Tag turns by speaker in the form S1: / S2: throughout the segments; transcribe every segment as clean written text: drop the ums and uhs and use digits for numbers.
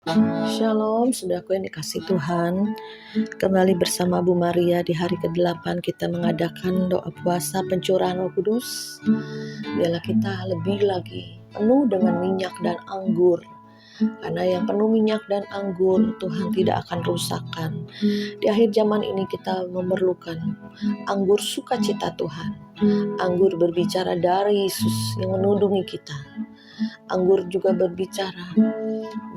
S1: Shalom, saudaraku yang dikasih Tuhan. Kembali bersama Bu Maria di hari ke-8 kita mengadakan doa puasa pencurahan Roh Kudus. Biarlah kita lebih lagi penuh dengan minyak dan anggur. Karena yang penuh minyak dan anggur Tuhan tidak akan rusakkan. Di akhir zaman ini kita memerlukan anggur sukacita Tuhan. Anggur berbicara dari Yesus yang menudungi kita. Anggur juga berbicara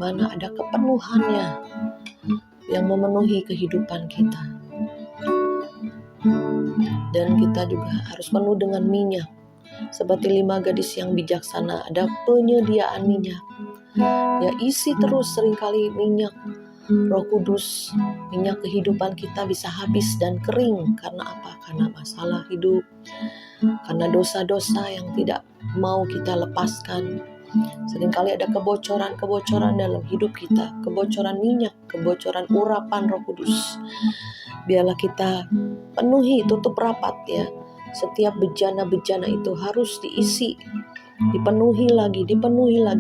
S1: mana ada kepenuhannya yang memenuhi kehidupan kita. Dan kita juga harus penuh dengan minyak. Seperti 5 gadis yang bijaksana, ada penyediaan minyak. Ya, isi terus seringkali minyak Roh Kudus, minyak kehidupan kita bisa habis dan kering. Karena apa? Karena masalah hidup, karena dosa-dosa yang tidak mau kita lepaskan. Seringkali ada kebocoran dalam hidup kita, kebocoran minyak, kebocoran urapan Roh Kudus. Biarlah kita penuhi, tutup rapat ya. Setiap bejana-bejana itu harus diisi, dipenuhi lagi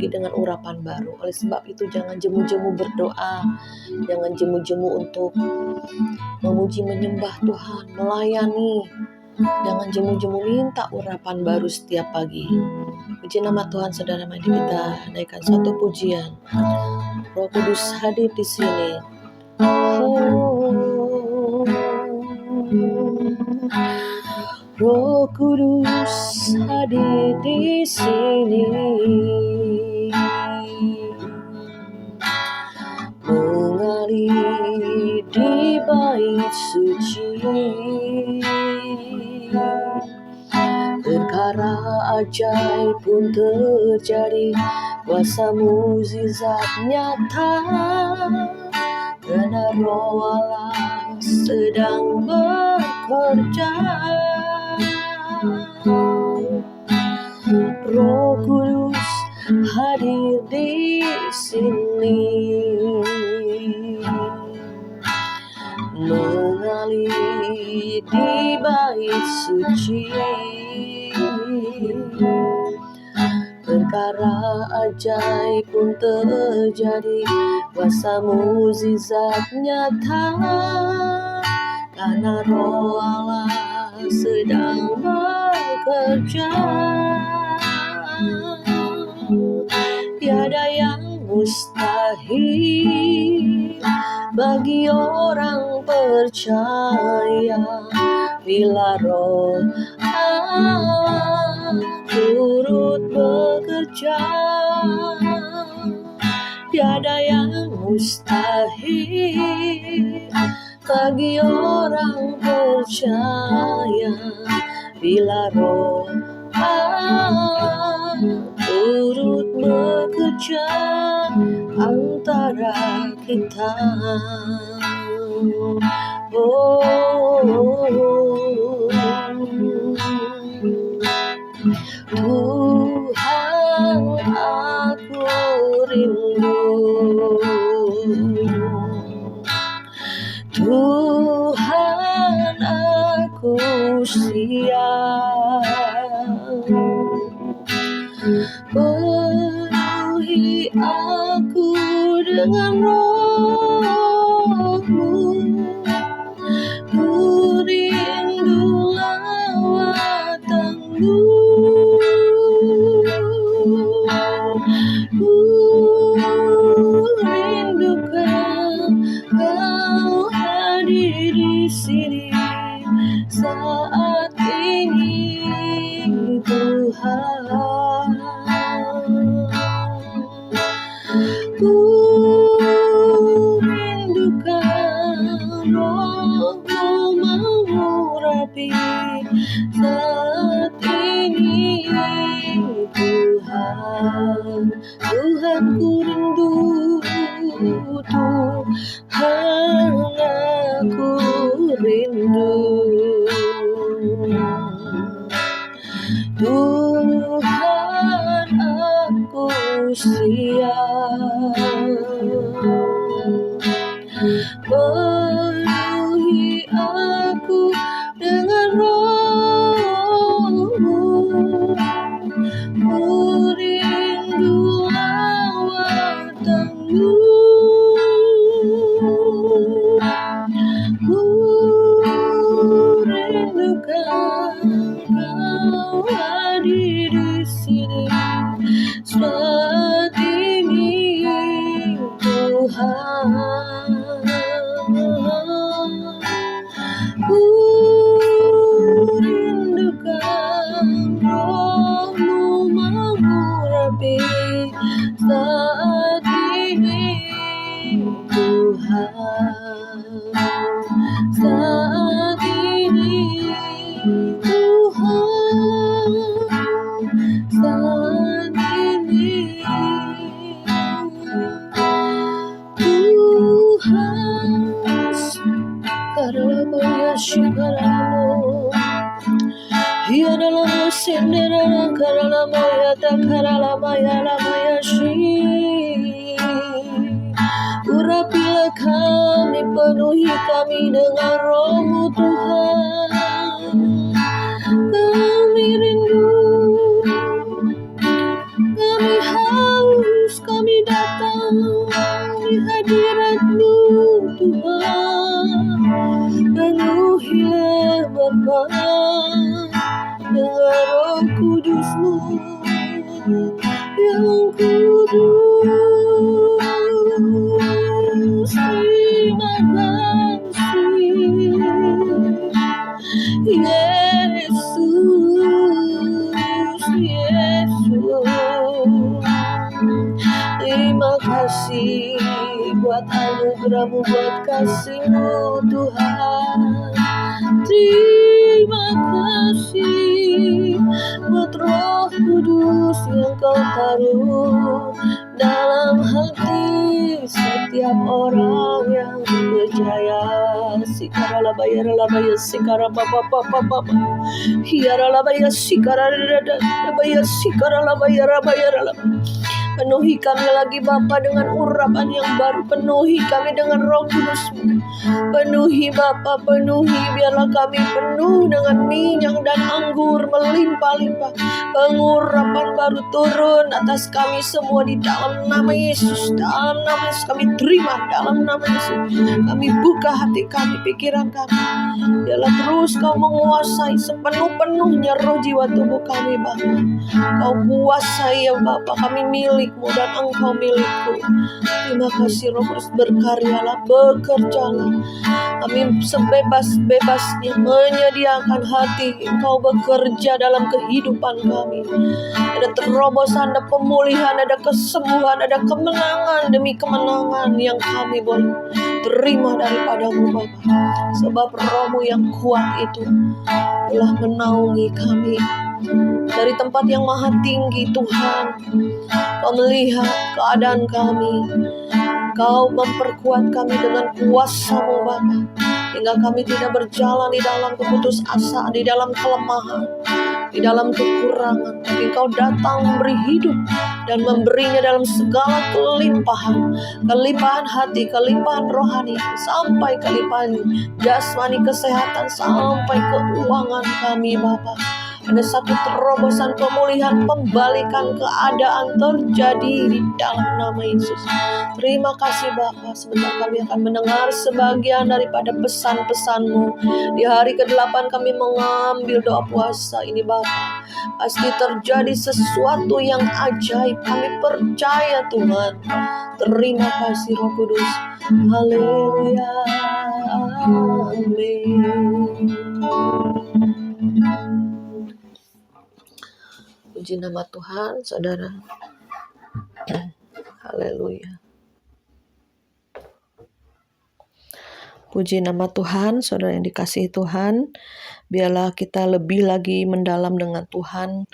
S1: dengan urapan baru. Oleh sebab itu jangan jemu-jemu berdoa, jangan jemu-jemu untuk memuji menyembah Tuhan, melayani. Jangan jemu-jemu minta urapan baru setiap pagi. Puji nama Tuhan, saudara. Mari kita naikkan satu pujian. Roh Kudus hadir di sini. Roh Kudus hadir di sini, mengalir di bait suci. Perkara ajaib pun terjadi, kuasa mukjizat nyata, karena Roh Allah sedang bekerja. Roh Kudus hadir di sini, mengalir di bait suci. Perkara ajaib pun terjadi, kuasa mukjizat nyata, karena Roh Allah sedang bekerja. Tiada yang mustahil bagi orang percaya, bila Roh Allah turut bekerja. Tiada yang mustahil bagi orang percaya, bila Roh Allah turut bekerja antara kita. Tuhan, aku rindu. Tuhan, aku siap. Penuhi aku dengan Roh-Mu. Ku rindu lawatan-Mu. Ku rindukan Kau hadir di sini saat ini, Tuhan. Ku rindukan Roh-Mu mengurapi saat ini, Tuhan. Tuhan, ku rindu, Tuhan, aku rindu. Tuhan, aku siap. Penuhi aku dengan Roh-Mu. Ku rindu lawatan-Mu. saat ini Tuhan, saat ini Tuhan, saat ini Tuhan. Karabaya shikaramo, hiaralamo senderara karalamaya takaralamaya lamaya shi. Urapilah kami, penuhi kami dengan Roh-Mu Tuhan. Kami rindu, kami haus, kami datang di hadirat-Mu Tuhan. Penuhilah Bapa dengan Roh Kudus-Mu yang kudus. Terima kasih Yesus, Yesus. Terima kasih buat anugerah-Mu, buat kasih-Mu Tuhan. Terima kasih buat Roh Kudus yang Kau taruh dalam hati setiap orang yang percaya. Sikaralabaya ralabaya sikarababa hiaralabaya sikaralabaya sikaralabaya rabaya ralabaya. Penuhi kami lagi Bapa dengan urapan yang baru. Penuhi kami dengan Roh Kudus-Mu. Penuhi Bapa, penuhi. Biarlah kami penuh dengan minyak dan anggur melimpah-limpah. Pengurapan baru turun atas kami semua di dalam nama Yesus. Dalam nama Yesus kami terima. Dalam nama Yesus kami buka hati kami, pikiran kami. Biarlah terus Kau menguasai sepenuh-penuhnya roh jiwa tubuh kami Bapa. Kau kuasai ya Bapa, kami milik-Mu dan Engkau milik-Ku. Terima kasih Roh Kudus, berkaryalah, bekerjalah. Kami sebebas-bebasnya menyediakan hati Engkau bekerja dalam kehidupan kami. Ada terobosan, ada pemulihan, ada kesembuhan, ada kemenangan demi kemenangan yang kami boleh terima daripada-Mu Bapa. Sebab Roh-Mu yang kuat itu telah menaungi kami. Dari tempat yang maha tinggi Tuhan, Kau melihat keadaan kami. Kau memperkuat kami dengan kuasa-Mu Bapa, hingga kami tidak berjalan di dalam keputusasaan, di dalam kelemahan, di dalam kekurangan. Tapi Kau datang memberi hidup dan memberinya dalam segala kelimpahan. Kelimpahan hati, kelimpahan rohani, sampai kelimpahan jasmani, kesehatan, sampai keuangan kami Bapa. Ada satu terobosan pemulihan, pembalikan keadaan terjadi di dalam nama Yesus. Terima kasih Bapa. Sebentar kami akan mendengar sebagian daripada pesan-pesan-Mu. Di hari ke-8 kami mengambil doa puasa ini Bapa. Pasti terjadi sesuatu yang ajaib. Kami percaya Tuhan. Terima kasih Roh Kudus. Haleluya. Amin. Puji nama Tuhan, saudara. Haleluya. Puji nama Tuhan, saudara yang dikasihi Tuhan. Biarlah kita lebih lagi mendalam dengan Tuhan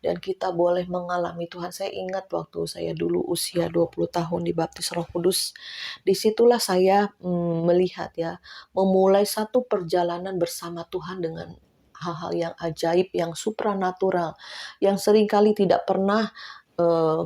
S1: dan kita boleh mengalami Tuhan. Saya ingat waktu saya dulu usia 20 tahun dibaptis Roh Kudus. Disitulah saya melihat ya, memulai satu perjalanan bersama Tuhan dengan hal-hal yang ajaib, yang supranatural, yang seringkali tidak pernah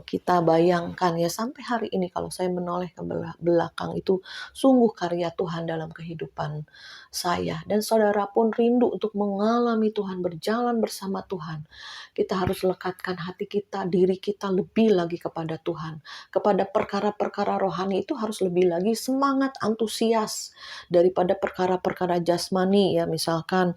S1: kita bayangkan ya. Sampai hari ini kalau saya menoleh ke belakang, itu sungguh karya Tuhan dalam kehidupan saya. Dan saudara pun rindu untuk mengalami Tuhan, berjalan bersama Tuhan. Kita harus lekatkan hati kita, diri kita lebih lagi kepada Tuhan. Kepada perkara-perkara rohani itu harus lebih lagi semangat, antusias daripada perkara-perkara jasmani ya. Misalkan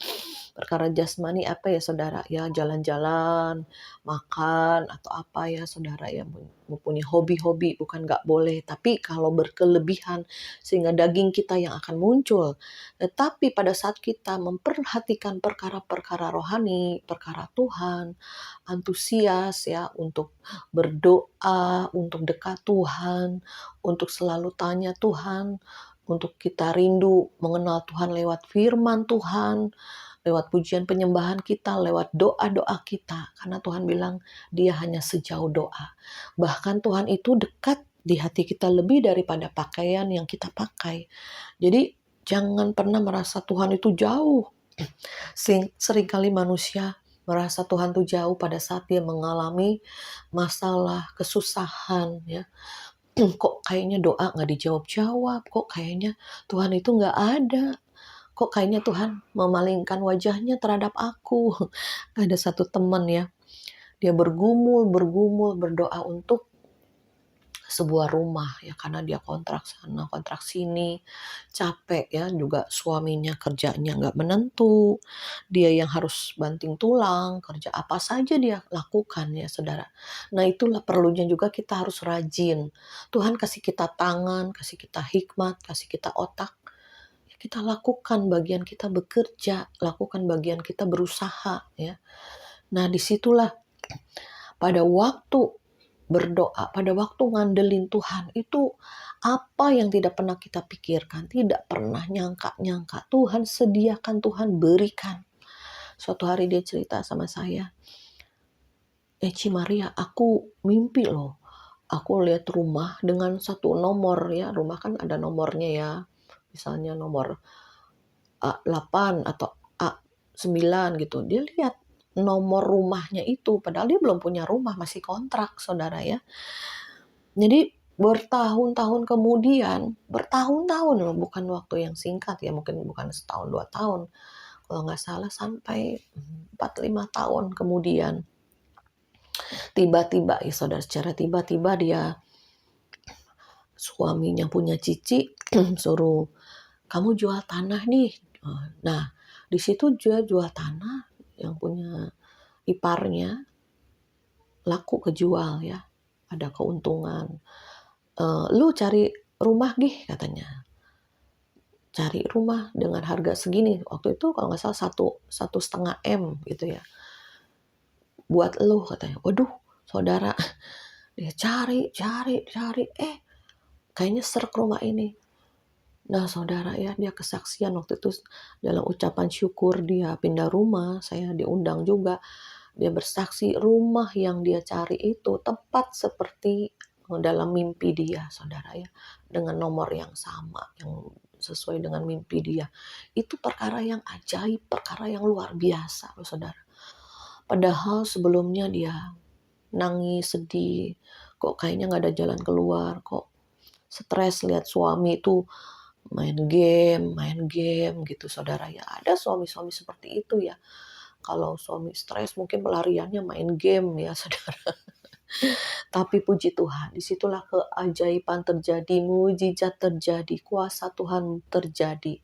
S1: Perkara jasmani apa ya saudara? Ya jalan-jalan, makan, atau apa ya saudara ya. Mempunyai hobi-hobi, bukan nggak boleh. Tapi kalau berkelebihan sehingga daging kita yang akan muncul. Tetapi pada saat kita memperhatikan perkara-perkara rohani, perkara Tuhan, antusias ya untuk berdoa, untuk dekat Tuhan, untuk selalu tanya Tuhan, untuk kita rindu mengenal Tuhan lewat firman Tuhan, lewat pujian penyembahan kita, lewat doa-doa kita. Karena Tuhan bilang dia hanya sejauh doa. Bahkan Tuhan itu dekat di hati kita lebih daripada pakaian yang kita pakai. Jadi jangan pernah merasa Tuhan itu jauh. Seringkali manusia merasa Tuhan itu jauh pada saat dia mengalami masalah, kesusahan ya. Kok kayaknya doa nggak dijawab-jawab, kok kayaknya Tuhan itu nggak ada, kok kayaknya Tuhan memalingkan wajahnya terhadap aku. Ada satu teman ya, dia bergumul berdoa untuk sebuah rumah ya, karena dia kontrak sana kontrak sini, capek ya, juga suaminya kerjanya nggak menentu, dia yang harus banting tulang, kerja apa saja dia lakukan ya saudara. Nah itulah perlunya juga kita harus rajin. Tuhan kasih kita tangan, kasih kita hikmat, kasih kita otak, ya kita lakukan bagian kita bekerja, lakukan bagian kita berusaha ya. Nah disitulah pada waktu berdoa, pada waktu ngandelin Tuhan, itu apa yang tidak pernah kita pikirkan, tidak pernah nyangka-nyangka, Tuhan sediakan, Tuhan berikan. Suatu hari dia cerita sama saya, Ci Maria, aku mimpi loh, aku lihat rumah dengan satu nomor ya, rumah kan ada nomornya ya, misalnya nomor A8 atau A9 gitu. Dia lihat nomor rumahnya itu, padahal dia belum punya rumah, masih kontrak saudara ya. Jadi bertahun-tahun kemudian, bertahun-tahun loh, bukan waktu yang singkat ya, mungkin bukan setahun 2 tahun, kalau nggak salah sampai 4-5 tahun kemudian, tiba-tiba ya saudara, secara tiba-tiba dia, suaminya punya cici suruh, kamu jual tanah nih. Nah di situ dia jual tanah, yang punya iparnya laku kejual ya, ada keuntungan. Lu cari rumah gih katanya, cari rumah dengan harga segini, waktu itu kalau nggak salah 1,5 M gitu ya, buat lu katanya. Waduh saudara, dia cari kayaknya serk rumah ini. Nah saudara ya, dia kesaksian waktu itu dalam ucapan syukur dia pindah rumah, saya diundang juga. Dia bersaksi rumah yang dia cari itu tepat seperti dalam mimpi dia saudara ya, dengan nomor yang sama, yang sesuai dengan mimpi dia. Itu perkara yang ajaib, perkara yang luar biasa loh saudara. Padahal sebelumnya dia nangis, sedih, kok kayaknya nggak ada jalan keluar, kok stres lihat suami itu main game gitu saudara ya. Ada suami-suami seperti itu ya. Kalau suami stres mungkin pelariannya main game ya saudara. Tapi puji Tuhan, disitulah keajaiban terjadi, mujizat terjadi, kuasa Tuhan terjadi.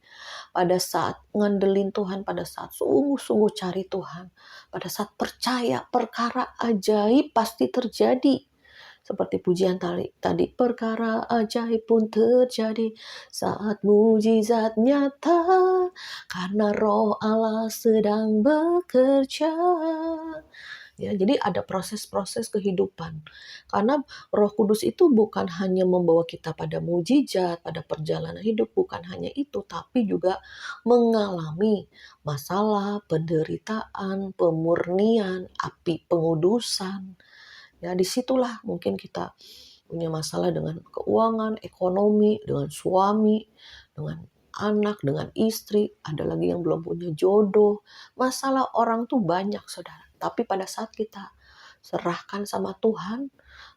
S1: Pada saat ngandelin Tuhan, pada saat sungguh-sungguh cari Tuhan, pada saat percaya perkara ajaib pasti terjadi. Seperti pujian tadi, perkara ajaib pun terjadi saat mujizat nyata, karena Roh Allah sedang bekerja. Ya, jadi ada proses-proses kehidupan. Karena Roh Kudus itu bukan hanya membawa kita pada mujizat, pada perjalanan hidup, bukan hanya itu, tapi juga mengalami masalah, penderitaan, pemurnian, api pengudusan. Ya, disitulah mungkin kita punya masalah dengan keuangan, ekonomi, dengan suami, dengan anak, dengan istri, ada lagi yang belum punya jodoh. Masalah orang tuh banyak saudara. Tapi pada saat kita serahkan sama Tuhan,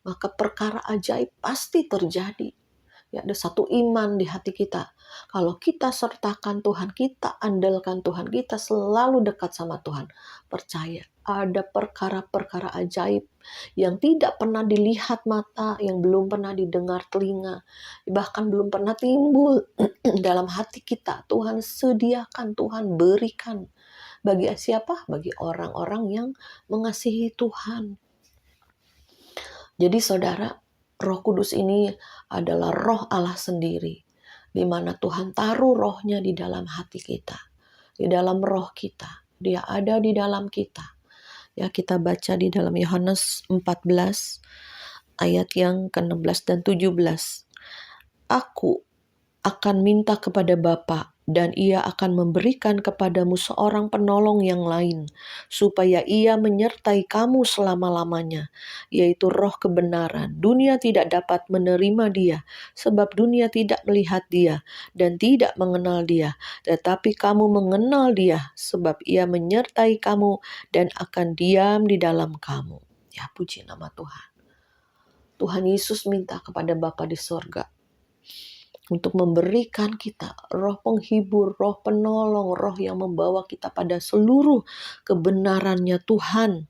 S1: maka perkara ajaib pasti terjadi. Ya, ada satu iman di hati kita. Kalau kita sertakan Tuhan, kita andalkan Tuhan, kita selalu dekat sama Tuhan. Percaya, ada perkara-perkara ajaib yang tidak pernah dilihat mata, yang belum pernah didengar telinga, bahkan belum pernah timbul dalam hati kita. Tuhan sediakan, Tuhan berikan Bagi siapa? Bagi orang-orang yang mengasihi Tuhan. Jadi saudara, Roh Kudus ini adalah roh Allah sendiri, di mana Tuhan taruh rohnya di dalam hati kita, di dalam roh kita. Dia ada di dalam kita. Ya, kita baca di dalam Yohanes 14 ayat yang ke-16 dan 17. Aku akan minta kepada Bapa, dan ia akan memberikan kepadamu seorang penolong yang lain, supaya ia menyertai kamu selama-lamanya, yaitu roh kebenaran. Dunia tidak dapat menerima dia, sebab dunia tidak melihat dia, dan tidak mengenal dia. Tetapi kamu mengenal dia, sebab ia menyertai kamu, dan akan diam di dalam kamu. Ya, puji nama Tuhan. Tuhan Yesus minta kepada Bapa di sorga, untuk memberikan kita roh penghibur, roh penolong, roh yang membawa kita pada seluruh kebenarannya Tuhan.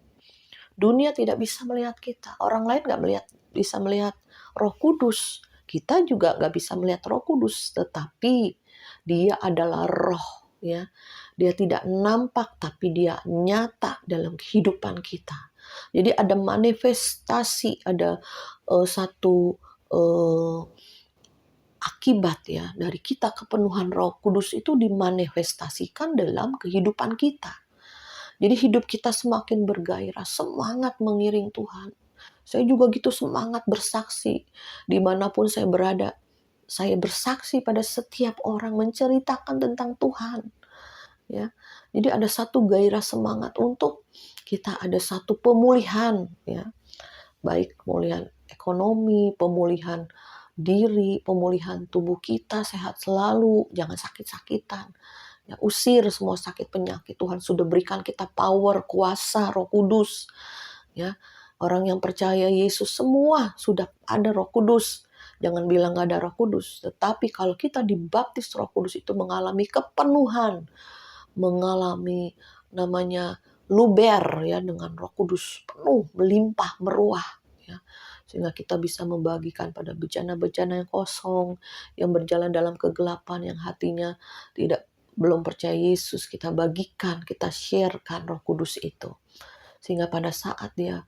S1: Dunia tidak bisa melihat kita, orang lain bisa melihat Roh Kudus. Kita juga nggak bisa melihat Roh Kudus, tetapi dia adalah roh, ya. Dia tidak nampak, tapi dia nyata dalam kehidupan kita. Jadi ada manifestasi, ada satu akibat ya dari kita kepenuhan Roh Kudus itu dimanifestasikan dalam kehidupan kita. Jadi hidup kita semakin bergairah, semangat mengiring Tuhan. Saya juga gitu semangat bersaksi dimanapun saya berada. Saya bersaksi pada setiap orang, menceritakan tentang Tuhan. Ya, jadi ada satu gairah semangat untuk kita, ada satu pemulihan, ya, baik pemulihan ekonomi, pemulihan diri, pemulihan tubuh kita sehat selalu, jangan sakit-sakitan. Ya, usir semua sakit penyakit. Tuhan sudah berikan kita power, kuasa, Roh Kudus. Ya, orang yang percaya Yesus semua sudah ada Roh Kudus. Jangan bilang gak ada Roh Kudus. Tetapi kalau kita dibaptis Roh Kudus itu mengalami kepenuhan, mengalami namanya luber ya, dengan Roh Kudus penuh, melimpah, meruah. Ya, sehingga kita bisa membagikan pada bejana-bejana yang kosong, yang berjalan dalam kegelapan, yang hatinya belum percaya Yesus, kita bagikan, kita sharekan Roh Kudus itu. Sehingga pada saat dia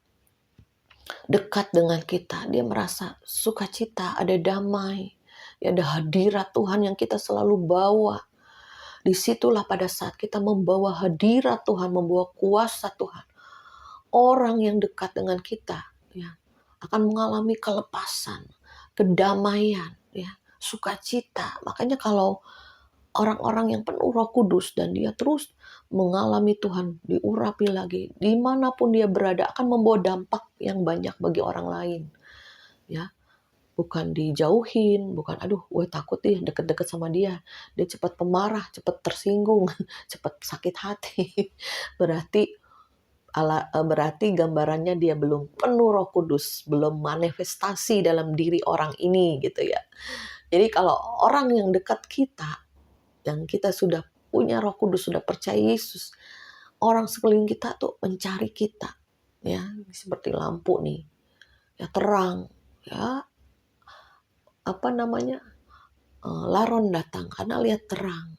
S1: dekat dengan kita, dia merasa sukacita, ada damai, ya, ada hadirat Tuhan yang kita selalu bawa. Disitulah pada saat kita membawa hadirat Tuhan, membawa kuasa Tuhan, orang yang dekat dengan kita, ya, akan mengalami kelepasan, kedamaian, ya, sukacita. Makanya kalau orang-orang yang penuh Roh Kudus dan dia terus mengalami Tuhan, diurapi lagi, dimanapun dia berada akan membawa dampak yang banyak bagi orang lain. Ya, bukan dijauhin, bukan aduh gue takut deh deket-deket sama dia cepat pemarah, cepat tersinggung, cepat sakit hati. Berarti gambarannya dia belum penuh Roh Kudus, belum manifestasi dalam diri orang ini gitu ya. Jadi kalau orang yang dekat kita, yang kita sudah punya Roh Kudus, sudah percaya Yesus, orang sekeliling kita tuh mencari kita, ya, seperti lampu nih, ya, terang, ya, laron datang karena lihat terang.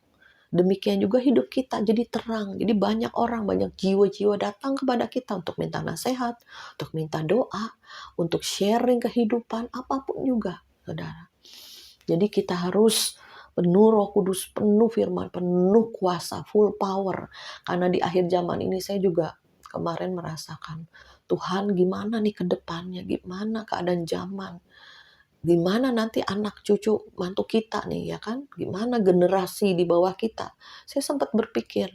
S1: Demikian juga hidup kita jadi terang. Jadi banyak orang, banyak jiwa-jiwa datang kepada kita untuk minta nasihat, untuk minta doa, untuk sharing kehidupan, apapun juga, saudara. Jadi kita harus penuh Roh Kudus, penuh firman, penuh kuasa, full power. Karena di akhir zaman ini saya juga kemarin merasakan, Tuhan gimana nih ke depannya, gimana keadaan zaman. Gimana nanti anak cucu mantu kita nih, ya kan? Gimana generasi di bawah kita? Saya sempat berpikir,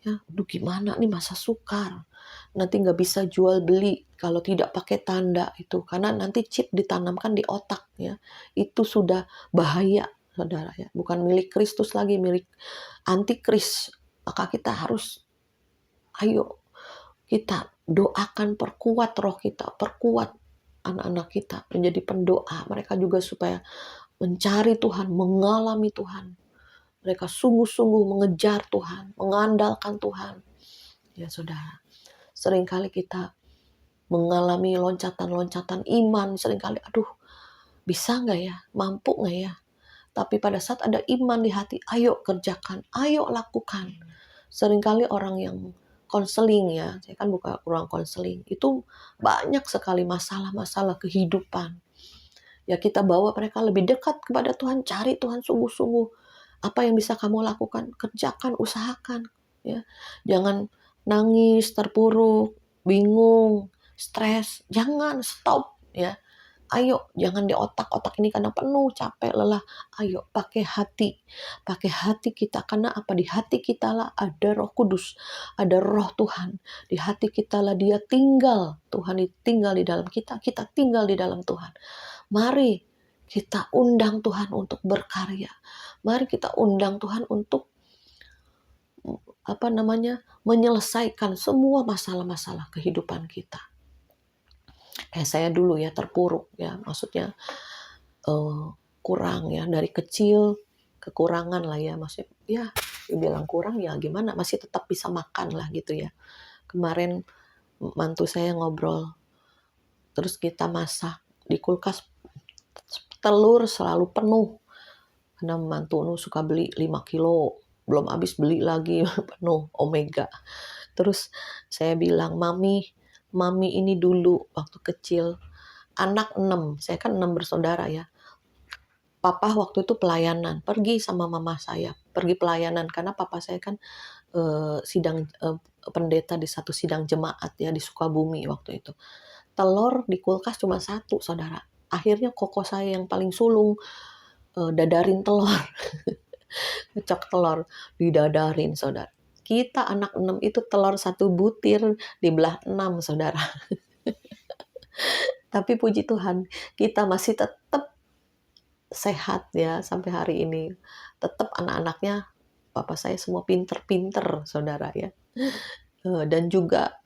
S1: ya, gimana nih masa sukar? Nanti nggak bisa jual beli kalau tidak pakai tanda itu, karena nanti chip ditanamkan di otak, ya. Itu sudah bahaya, saudara, ya. Bukan milik Kristus lagi, milik antikris. Maka kita harus, ayo kita doakan, perkuat roh kita, perkuat anak-anak kita menjadi pendoa. Mereka juga supaya mencari Tuhan, mengalami Tuhan. Mereka sungguh-sungguh mengejar Tuhan, mengandalkan Tuhan. Ya saudara, seringkali kita mengalami loncatan-loncatan iman. Seringkali, aduh, bisa nggak ya? Mampu nggak ya? Tapi pada saat ada iman di hati, ayo kerjakan, ayo lakukan. Seringkali orang yang konseling ya, saya kan buka ruang konseling, itu banyak sekali masalah-masalah kehidupan. Ya kita bawa mereka lebih dekat kepada Tuhan, cari Tuhan sungguh-sungguh. Apa yang bisa kamu lakukan? Kerjakan, usahakan. Ya, jangan nangis, terpuruk, bingung, stres. Jangan, stop. Ya, ayo, jangan di otak ini karena penuh, capek, lelah. Ayo, pakai hati. Pakai hati kita. Karena apa? Di hati kita lah ada Roh Kudus. Ada Roh Tuhan. Di hati kita lah dia tinggal. Tuhan tinggal di dalam kita. Kita tinggal di dalam Tuhan. Mari kita undang Tuhan untuk berkarya. Mari kita undang Tuhan untuk menyelesaikan semua masalah-masalah kehidupan kita. Kayak saya dulu ya terpuruk ya, maksudnya kurang ya, dari kecil kekurangan lah ya, maksudnya ya dibilang kurang ya gimana, masih tetap bisa makan lah gitu ya. Kemarin mantu saya ngobrol, terus kita masak di kulkas, telur selalu penuh karena mantu suka beli 5 kilo, belum habis beli lagi penuh omega. Terus saya bilang, mami ini dulu waktu kecil anak 6, saya kan 6 bersaudara ya. Papa waktu itu pelayanan, pergi sama mama saya, pergi pelayanan karena papa saya kan pendeta di satu sidang jemaat ya di Sukabumi waktu itu. Telur di kulkas cuma 1, saudara. Akhirnya koko saya yang paling sulung dadarin telur. Ngecok telur, didadarin, saudara. Kita anak 6 itu telur 1 butir dibelah 6, saudara. Tapi puji Tuhan, kita masih tetap sehat ya sampai hari ini. Tetap anak-anaknya, papa saya semua pinter-pinter, saudara ya. Dan juga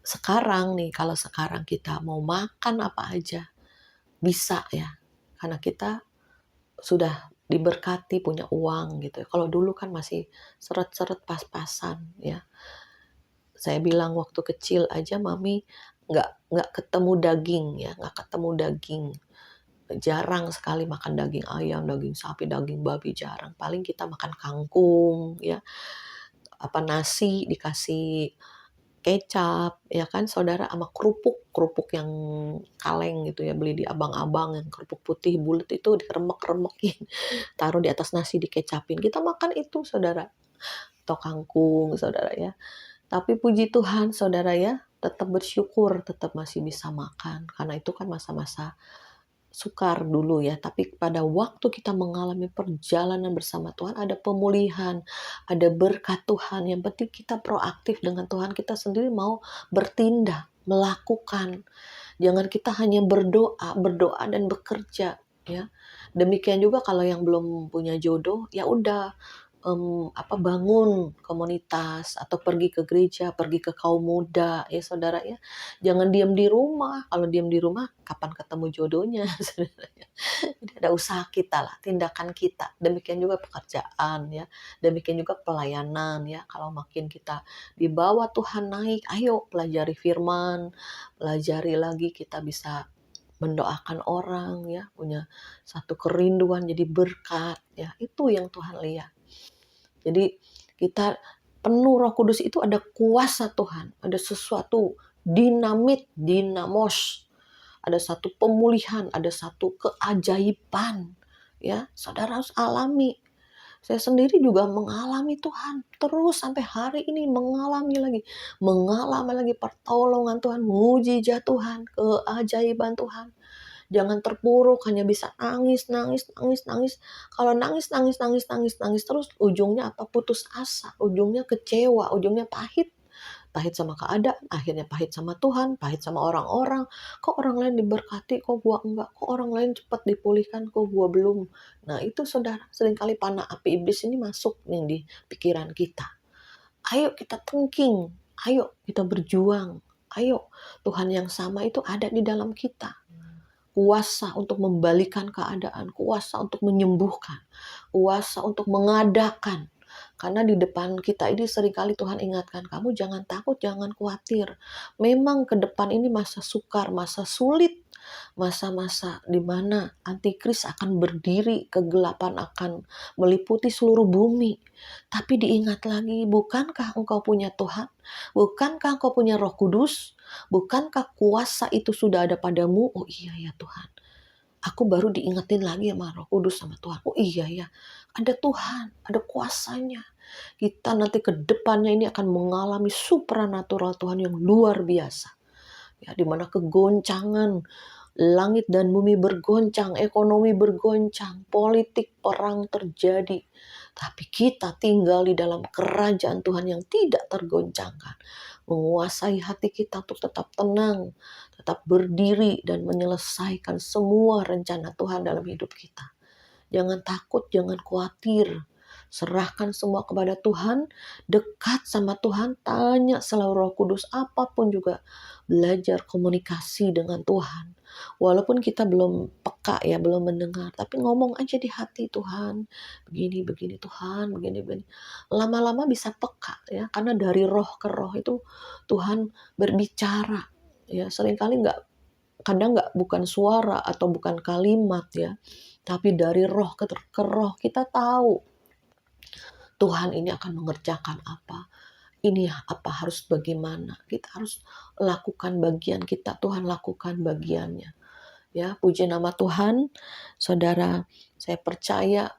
S1: sekarang nih, kalau sekarang kita mau makan apa aja bisa ya, karena kita sudah diberkati punya uang gitu. Kalau dulu kan masih seret-seret pas-pasan ya. Saya bilang waktu kecil aja mami nggak ketemu daging ya, nggak ketemu daging. Jarang sekali makan daging ayam, daging sapi, daging babi, jarang. Paling kita makan kangkung ya, nasi dikasih kecap ya kan saudara, sama kerupuk yang kaleng gitu ya, beli di abang-abang yang kerupuk putih bulat itu diremek-remekin, taruh di atas nasi dikecapin, kita makan itu saudara, atau kangkung saudara ya. Tapi puji Tuhan saudara ya, tetap bersyukur, tetap masih bisa makan, karena itu kan masa-masa sukar dulu ya, tapi pada waktu kita mengalami perjalanan bersama Tuhan, ada pemulihan, ada berkat Tuhan. Yang penting kita proaktif dengan Tuhan, kita sendiri mau bertindak, melakukan. Jangan kita hanya berdoa dan bekerja ya. Demikian juga kalau yang belum punya jodoh, ya udah bangun komunitas atau pergi ke gereja, pergi ke kaum muda ya saudara ya. Jangan diam di rumah. Kalau diam di rumah kapan ketemu jodohnya saudara ya. Jadi ada usaha kita lah, tindakan kita. Demikian juga pekerjaan ya. Demikian juga pelayanan ya. Kalau makin kita dibawa Tuhan naik, ayo pelajari firman, pelajari lagi kita bisa mendoakan orang ya, punya satu kerinduan jadi berkat ya. Itu yang Tuhan lihat. Jadi kita penuh Roh Kudus itu ada kuasa Tuhan, ada sesuatu dinamos, ada satu pemulihan, ada satu keajaiban. Ya, saudara harus alami. Saya sendiri juga mengalami Tuhan terus sampai hari ini, mengalami lagi pertolongan Tuhan, mujizat Tuhan, keajaiban Tuhan. Jangan terpuruk hanya bisa nangis. Kalau nangis terus ujungnya apa? Putus asa, ujungnya kecewa, ujungnya pahit. Pahit sama keadaan, akhirnya pahit sama Tuhan, pahit sama orang-orang. Kok orang lain diberkati, kok gua enggak? Kok orang lain cepat dipulihkan, kok gua belum? Nah itu saudara, seringkali panah api iblis ini masuk nih di pikiran kita. Ayo kita thinking, ayo kita berjuang. Ayo, Tuhan yang sama itu ada di dalam kita. Kuasa untuk membalikan keadaan, kuasa untuk menyembuhkan, kuasa untuk mengadakan. Karena di depan kita ini seringkali Tuhan ingatkan, kamu jangan takut, jangan khawatir. Memang ke depan ini masa sukar, masa sulit. Masa-masa di mana antikris akan berdiri, kegelapan akan meliputi seluruh bumi. Tapi diingat lagi, bukankah engkau punya Tuhan? Bukankah engkau punya Roh Kudus? Bukankah kuasa itu sudah ada padamu? Oh iya ya Tuhan. Aku baru diingetin lagi sama Roh Kudus sama Tuhan. Oh iya ya, ada Tuhan, ada kuasanya. Kita nanti ke depannya ini akan mengalami supranatural Tuhan yang luar biasa. Ya, di mana kegoncangan langit dan bumi bergoncang, ekonomi bergoncang, politik perang terjadi. Tapi kita tinggal di dalam kerajaan Tuhan yang tidak tergoncangkan. Menguasai hati kita untuk tetap tenang, tetap berdiri dan menyelesaikan semua rencana Tuhan dalam hidup kita. Jangan takut, jangan khawatir. Serahkan semua kepada Tuhan, dekat sama Tuhan, tanya selalu Roh Kudus, apapun juga. Belajar komunikasi dengan Tuhan. Walaupun kita belum peka ya, belum mendengar, tapi ngomong aja di hati, Tuhan, begini Tuhan, begini. Lama-lama bisa peka ya, karena dari roh ke roh itu Tuhan berbicara. Ya, seringkali kadang bukan suara atau bukan kalimat ya, tapi dari roh ke roh kita tahu Tuhan ini akan mengerjakan apa. Ini apa harus bagaimana. Kita harus lakukan bagian kita, Tuhan lakukan bagiannya. Ya, puji nama Tuhan. Saudara, saya percaya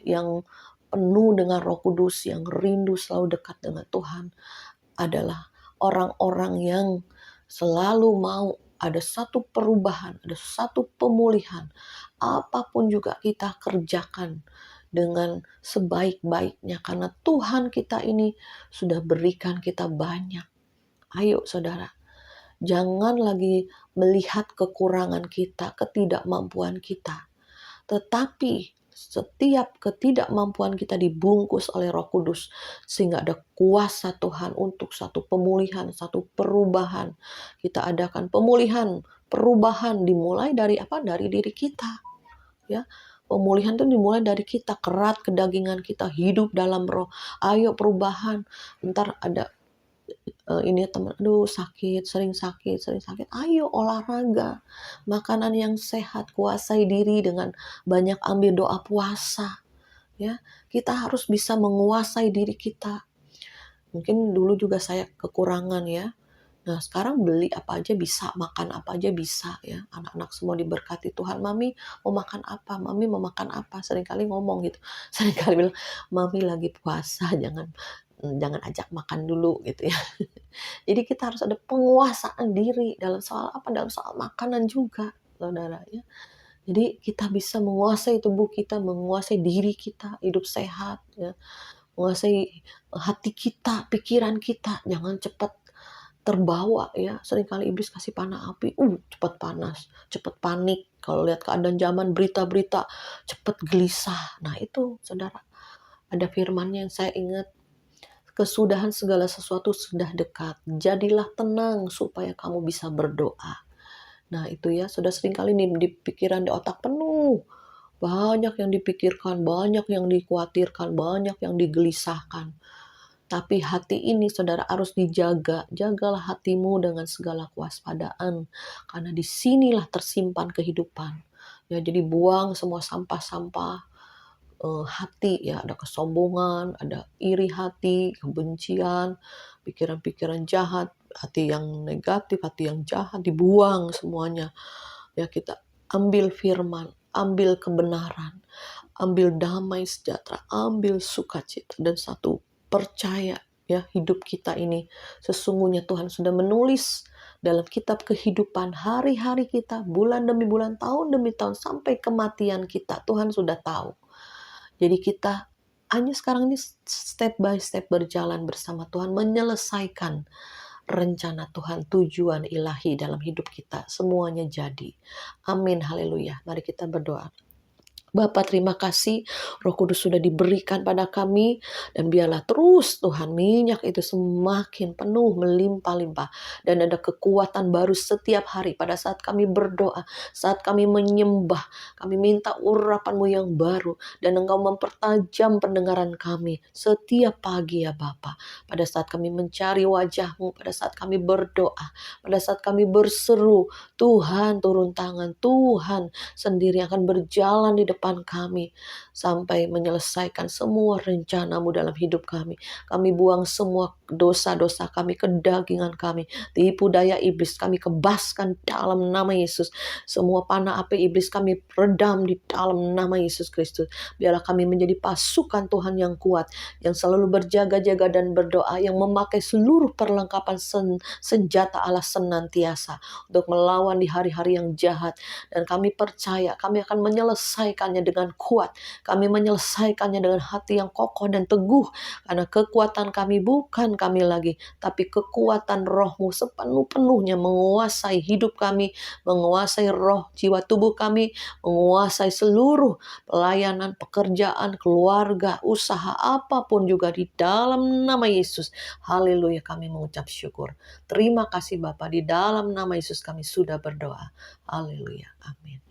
S1: yang penuh dengan Roh Kudus, yang rindu selalu dekat dengan Tuhan adalah orang-orang yang selalu mau ada satu perubahan, ada satu pemulihan. Apapun juga kita kerjakan dengan sebaik-baiknya karena Tuhan kita ini sudah berikan kita banyak. Ayo saudara, jangan lagi melihat kekurangan kita, ketidakmampuan kita. Tetapi setiap ketidakmampuan kita dibungkus oleh Roh Kudus sehingga ada kuasa Tuhan untuk satu pemulihan, satu perubahan. Kita adakan pemulihan, perubahan dimulai dari apa? Dari diri kita. Ya. Pemulihan itu dimulai dari kita, kerat kedagingan kita, hidup dalam roh. Ayo perubahan. Ntar ada ini teman, aduh sering sakit. Ayo olahraga, makanan yang sehat, kuasai diri dengan banyak ambil doa puasa. Ya, kita harus bisa menguasai diri kita. Mungkin dulu juga saya kekurangan ya. Nah sekarang beli apa aja bisa, makan apa aja bisa ya. Anak-anak semua diberkati Tuhan. Mami mau makan apa? Mami mau makan apa? Seringkali ngomong gitu. Seringkali bilang, Mami lagi puasa, jangan ajak makan dulu gitu ya. Jadi kita harus ada penguasaan diri dalam soal apa? Dalam soal makanan juga, saudara ya. Jadi kita bisa menguasai tubuh kita, menguasai diri kita, hidup sehat ya. Menguasai hati kita, pikiran kita, jangan cepat terbawa ya. Seringkali iblis kasih panah api, cepat panas, cepat panik. Kalau lihat keadaan zaman, berita-berita, cepat gelisah. Nah itu saudara, ada firman-Nya yang saya ingat, kesudahan segala sesuatu sudah dekat. Jadilah tenang supaya kamu bisa berdoa. Nah itu ya, sudah seringkali nih di pikiran, di otak penuh. Banyak yang dipikirkan, banyak yang dikhawatirkan, banyak yang digelisahkan. Tapi hati ini saudara harus dijaga. Jagalah hatimu dengan segala kewaspadaan. Karena disinilah tersimpan kehidupan. Ya, jadi buang semua sampah-sampah hati ya. Ada kesombongan, ada iri hati, kebencian, pikiran-pikiran jahat, hati yang negatif, hati yang jahat, dibuang semuanya. Ya, kita ambil firman, ambil kebenaran, ambil damai sejahtera, ambil sukacita, dan satu, percaya ya hidup kita ini sesungguhnya Tuhan sudah menulis dalam kitab kehidupan hari-hari kita, bulan demi bulan, tahun demi tahun, sampai kematian kita Tuhan sudah tahu. Jadi kita hanya sekarang ini step by step berjalan bersama Tuhan, menyelesaikan rencana Tuhan, tujuan ilahi dalam hidup kita. Semuanya jadi. Amin, haleluya. Mari kita berdoa. Bapa, terima kasih Roh Kudus sudah diberikan pada kami, dan biarlah terus Tuhan minyak itu semakin penuh melimpah-limpah, dan ada kekuatan baru setiap hari pada saat kami berdoa, saat kami menyembah. Kami minta urapan-Mu yang baru, dan Engkau mempertajam pendengaran kami setiap pagi ya Bapa. Pada saat kami mencari wajah-Mu, pada saat kami berdoa, pada saat kami berseru, Tuhan turun tangan, Tuhan sendiri akan berjalan di depan kami sampai menyelesaikan semua rencana-Mu dalam hidup kami. Kami buang semua dosa-dosa kami, kedagingan kami, tipu daya iblis kami kebaskan dalam nama Yesus. Semua panah api iblis kami redam di dalam nama Yesus Kristus. Biarlah kami menjadi pasukan Tuhan yang kuat, yang selalu berjaga-jaga dan berdoa, yang memakai seluruh perlengkapan senjata Allah senantiasa untuk melawan di hari-hari yang jahat. Dan kami percaya kami akan menyelesaikannya dengan kuat. Kami menyelesaikannya dengan hati yang kokoh dan teguh. Karena kekuatan kami bukan kami lagi, tapi kekuatan Roh-Mu sepenuh-penuhnya menguasai hidup kami, menguasai roh, jiwa, tubuh kami, menguasai seluruh pelayanan, pekerjaan, keluarga, usaha, apapun juga di dalam nama Yesus. Haleluya, kami mengucap syukur. Terima kasih Bapa, di dalam nama Yesus kami sudah berdoa. Haleluya. Amin.